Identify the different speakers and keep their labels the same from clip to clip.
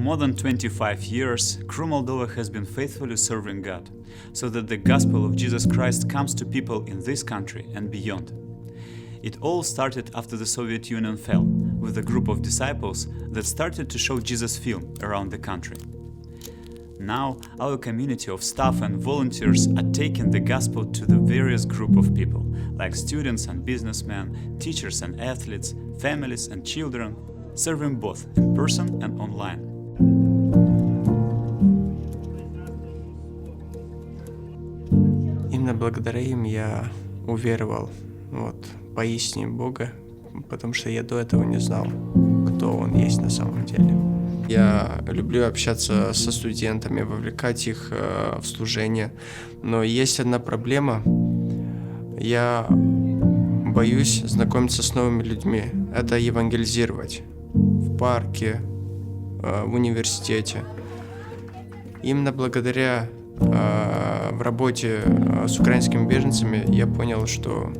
Speaker 1: more than 25 years, Cru Moldova has been faithfully serving God, so that the gospel of Jesus Christ comes to people in this country and beyond. It all started after the Soviet Union fell, with a group of disciples that started to show Jesus film around the country. Now, our community of staff and volunteers are taking the gospel to the various group of people, like students and businessmen, teachers and athletes, families and children, serving both in person and online.
Speaker 2: Именно благодаря им я уверовал поистине в Бога, потому что я до этого не знал, кто Он есть на самом деле. Я люблю общаться со студентами, вовлекать их в служение, но есть одна проблема. Я боюсь знакомиться с новыми людьми. Это евангелизировать в парке, в университете. Именно благодаря в работе с украинскими беженцами я понял, что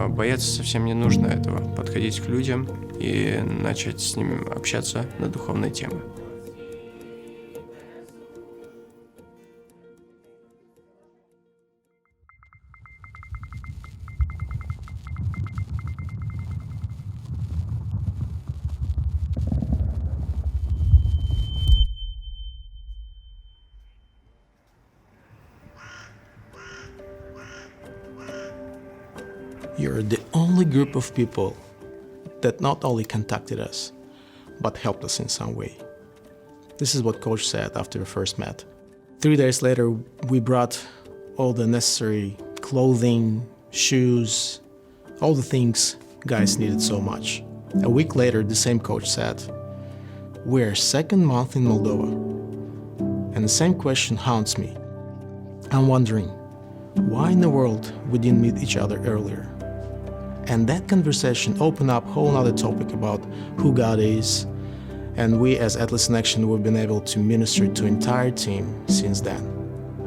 Speaker 2: бояться совсем не нужно этого, подходить к людям и начать с ними общаться на духовные темы.
Speaker 3: You're the only group of people that not only contacted us, but helped us in some way. This is what Coach said after we first met. 3 days later, we brought all the necessary clothing, shoes, all the things guys needed so much. A week later, the same coach said, "We're second month in Moldova." And the same question haunts me. I'm wondering, why in the world we didn't meet each other earlier? And that conversation opened up a whole other topic about who God is, and we as Atlas in Action, we've been able to minister to entire team since then.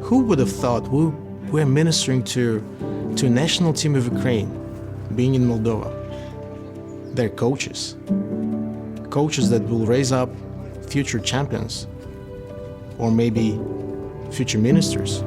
Speaker 3: Who would have thought we're ministering to a national team of Ukraine, being in Moldova? They're coaches that will raise up future champions, or maybe future ministers.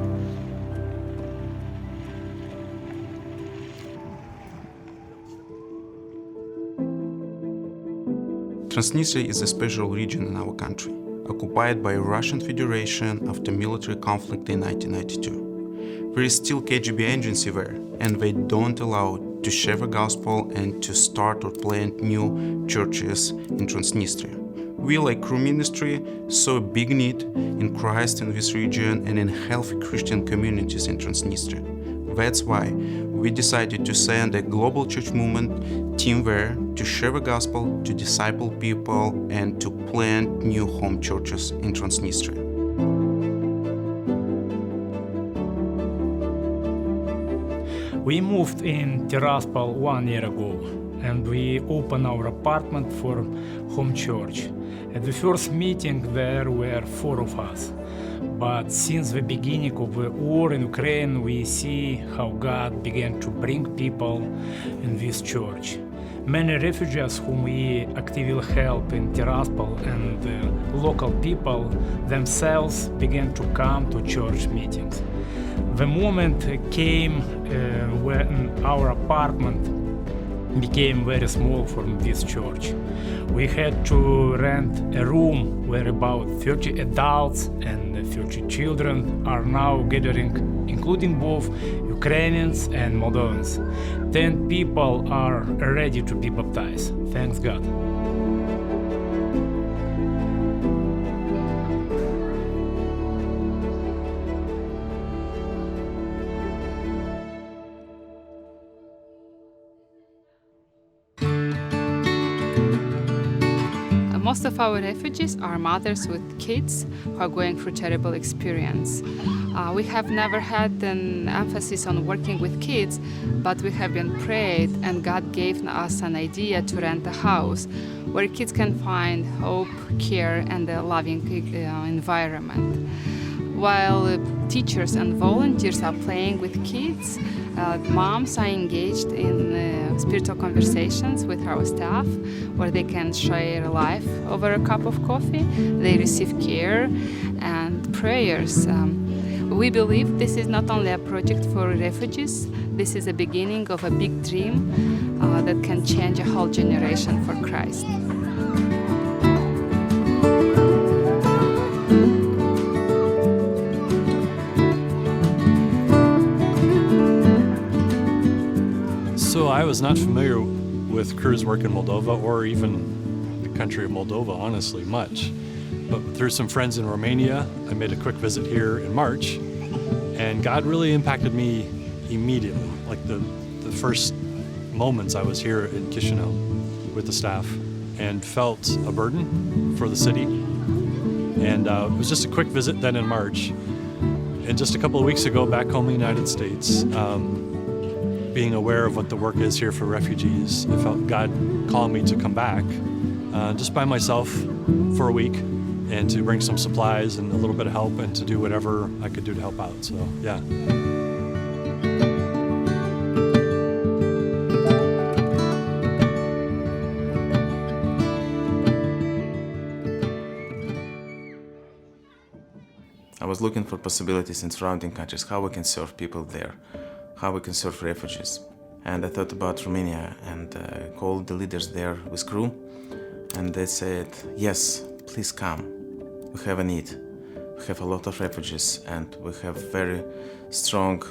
Speaker 4: Transnistria is a special region in our country, occupied by Russian Federation after military conflict in 1992. There is still KGB agency there, and they don't allow to share the gospel and to start or plant new churches in Transnistria. We, like Cru Ministry, saw a big need in Christ in this region and in healthy Christian communities in Transnistria. That's why we decided to send a global church movement team there to share the gospel, to disciple people, and to plant new home churches in Transnistria.
Speaker 5: We moved in Tiraspol 1 year ago, and we opened our apartment for home church. At the first meeting there were 4 of us. But since the beginning of the war in Ukraine, we see how God began to bring people in this church. Many refugees whom we actively help in Tiraspol and local people themselves began to come to church meetings. The moment came when our apartment became very small for this church. We had to rent a room where about 30 adults and 30 children are now gathering, including both Ukrainians and Moldovans. 10 people are ready to be baptized. Thanks God.
Speaker 6: Most of our refugees are mothers with kids who are going through terrible experience. We have never had an emphasis on working with kids, but we have been prayed and God gave us an idea to rent a house where kids can find hope, care, and a loving environment. While teachers and volunteers are playing with kids, moms are engaged in spiritual conversations with our staff, where they can share life over a cup of coffee. They receive care and prayers. We believe this is not only a project for refugees, this is a beginning of a big dream that can change a whole generation for Christ.
Speaker 7: So I was not familiar with Cru's work in Moldova or even the country of Moldova, honestly, much. But through some friends in Romania, I made a quick visit here in March, and God really impacted me immediately. Like the first moments I was here in Canoe with the staff and felt a burden for the city. And it was just a quick visit then in March. And just a couple of weeks ago, back home in the United States, being aware of what the work is here for refugees, I felt God calling me to come back just by myself for a week and to bring some supplies and a little bit of help and to do whatever I could do to help out. So, yeah.
Speaker 8: I was looking for possibilities in surrounding countries, how we can serve people there, how we can serve refugees. And I thought about Romania and called the leaders there with Cru, and they said, yes, please come. We have a need. We have a lot of refugees and we have very strong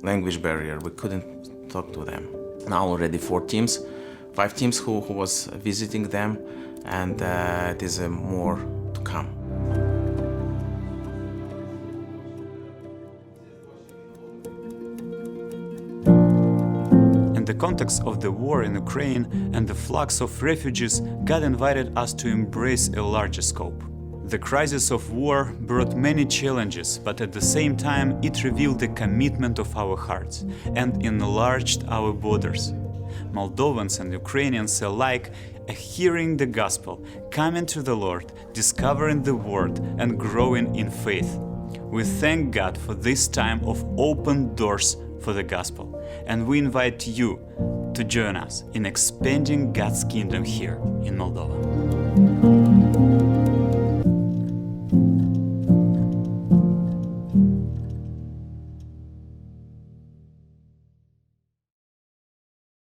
Speaker 8: language barrier. We couldn't talk to them. Now already 5 teams who was visiting them, and it is more to come.
Speaker 1: In the context of the war in Ukraine and the flux of refugees, God invited us to embrace a larger scope. The crisis of war brought many challenges, but at the same time it revealed the commitment of our hearts and enlarged our borders. Moldovans and Ukrainians alike are hearing the gospel, coming to the Lord, discovering the word and growing in faith. We thank God for this time of open doors for the gospel, and we invite you to join us in expanding God's kingdom here in Moldova.